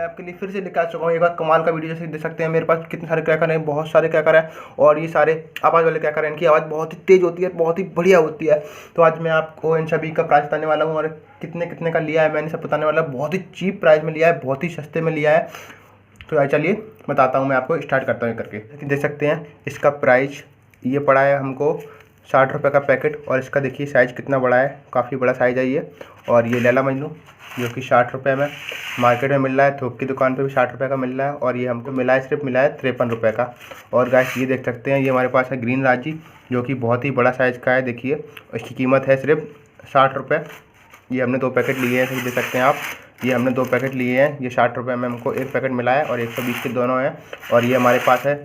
आपके लिए फिर से लेकर आ चुका हूँ एक बार कमाल का वीडियो। जैसे देख सकते हैं मेरे पास कितने सारे क्रैकर हैं, बहुत सारे क्रैकर हैं और ये सारे आवाज़ वाले क्रैकर हैं। इनकी आवाज़ बहुत ही तेज़ होती है, बहुत ही बढ़िया होती है। तो आज मैं आपको इन सभी का प्राइस बताने वाला हूँ और कितने कितने का लिया है मैंने सब बताने वाला। बहुत ही चीप प्राइस में लिया है, बहुत ही सस्ते में लिया है। तो चलिए बताता हूँ, मैं आपको स्टार्ट करता हूँ करके। देख सकते हैं इसका प्राइस ये पड़ा है हमको 60 रुपये का पैकेट। और इसका देखिए साइज़ कितना बड़ा है, काफ़ी बड़ा साइज़ है ये। और ये लैला मजनू जो कि 60 रुपये में मार्केट में मिल रहा है, थोक की दुकान पे भी 60 रुपये का मिल रहा है। और ये हमको मिला है सिर्फ मिला है 53 रुपये का। और गाइस ये देख सकते हैं ये हमारे पास है ग्रीन राजी जो कि बहुत ही बड़ा साइज़ का है। देखिए इसकी कीमत है सिर्फ 60 रुपये। ये हमने 2 पैकेट लिए हैं, देख सकते हैं आप। ये हमने 2 पैकेट लिए हैं, ये 60 रुपये में हमको एक पैकेट मिला है और 120 के दोनों हैं। और ये हमारे पास है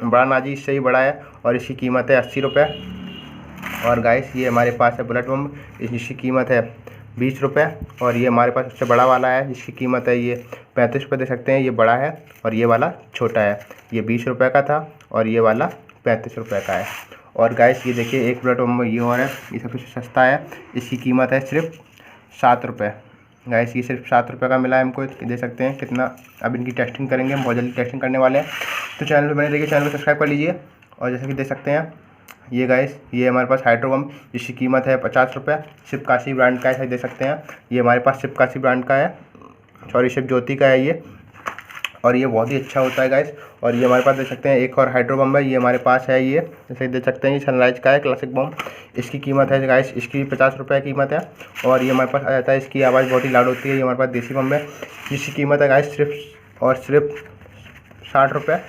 बड़ा नाजी, इससे ही बड़ा है और इसकी कीमत है 80 रुपये। और गाइस ये हमारे पास है बुलेट बम, इसकी कीमत है 20 रुपये। और ये हमारे पास सबसे बड़ा वाला है जिसकी कीमत है ये 35 रुपये। देख सकते हैं ये बड़ा है और ये वाला छोटा है। ये 20 रुपये का था और ये वाला 35 रुपये का है। और गाइस ये देखिए एक बुलेट बम ये और है, ये सबसे सस्ता है, इसकी कीमत है सिर्फ 7 रुपये। गाइस ये सिर्फ 7 रुपये का मिला है हमको, देख सकते हैं कितना। अब इनकी टेस्टिंग करेंगे, हम बहुत जल्दी टेस्टिंग करने वाले हैं। तो चैनल पर बने रहिए, चैनल को सब्सक्राइब कर लीजिए। और जैसा कि देख सकते हैं ये गाइस ये हमारे पास हाइड्रो बम जिसकी कीमत है 50 रुपये। शिवकाशी ब्रांड का है, देख सकते हैं ये हमारे पास शिवकाशी ब्रांड का है, सॉरी शिव ज्योति का है ये। और ये बहुत ही अच्छा होता है गाइस। और ये हमारे पास देख सकते हैं एक और हाइड्रो बम है, ये हमारे पास है ये, जैसे देख सकते हैं ये सनराइज का है क्लासिक बम। इसकी कीमत है गाइस, इसकी 50 रुपये कीमत है। और ये हमारे पास आ जाता है, इसकी आवाज़ बहुत ही लाउड होती है। ये हमारे पास देसी बम है जिसकी कीमत है गाइस सिर्फ और सिर्फ 60 रुपये।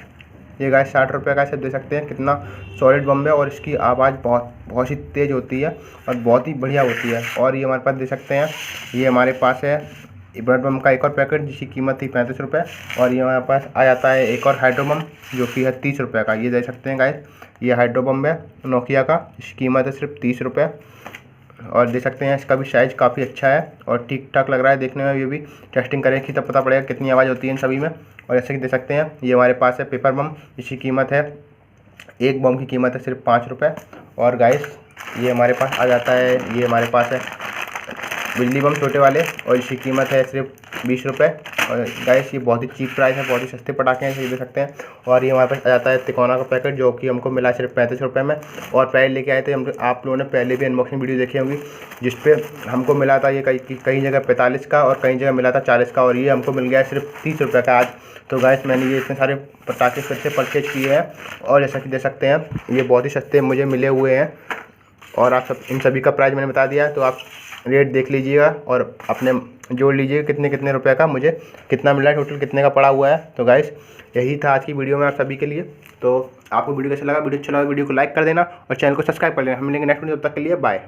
ये गाइस 60 रुपये का सिर्फ, देख सकते हैं कितना सॉलिड बम है। और इसकी आवाज़ बहुत ही तेज़ होती है और बहुत ही बढ़िया होती है। और ये हमारे पास देख सकते हैं ये हमारे पास है बुलेट बम का एक और पैकेट जिसकी कीमत थी 35 रुपये। और ये हमारे पास आ जाता है एक और हाइड्रो बम जो कि है 30 रुपये का। ये देख सकते हैं गाइस ये हाइड्रो बम है नोकिया का, इसकी कीमत है सिर्फ 30 रुपये। और देख सकते हैं इसका भी साइज़ काफ़ी अच्छा है और ठीक ठाक लग रहा है देखने में। ये भी टेस्टिंग करेंगे तब पता पड़ेगा कितनी आवाज़ होती है इन सभी में। और जैसे कि देख सकते हैं ये हमारे पास है पेपर बम, इसकी कीमत है, एक बम की कीमत है सिर्फ 5 रुपये। और गाइस ये हमारे पास आ जाता है, ये हमारे पास है बिजली बम छोटे वाले और इसकी कीमत है सिर्फ 20 रुपये। और गाइस ये बहुत ही चीप प्राइस है, बहुत ही सस्ते पटाखे हैं, ये देख सकते हैं। और ये हमारे पास आ जाता है तिकोना का पैकेट जो कि हमको मिला सिर्फ 35 रुपये में। और पहले लेके आए थे हम, आप लोगों ने पहले भी अनबॉक्सिंग वीडियो देखी होंगी जिस पे हमको मिला था ये कई जगह 45 का और कई जगह मिला था 40 का। और ये हमको मिल गया सिर्फ 30 रुपये का आज। तो गाइस मैंने ये इतने सारे पटाखे फिर से परचेज किए हैं और जैसा कि देख सकते हैं ये बहुत ही सस्ते मुझे मिले हुए हैं। और आप सब इन सभी का प्राइस मैंने बता दिया है, तो आप रेट देख लीजिएगा और अपने जोड़ लीजिएगा कितने कितने रुपए का मुझे कितना मिला है, टोटल कितने का पड़ा हुआ है। तो गाइस यही था आज की वीडियो में आप सभी के लिए। तो आपको वीडियो कैसा लगा, वीडियो अच्छा लगा वीडियो को लाइक कर देना और चैनल को सब्सक्राइब कर लेना। हम मिलेंगे नेक्स्ट वीडियो, तब तक के लिए बाय।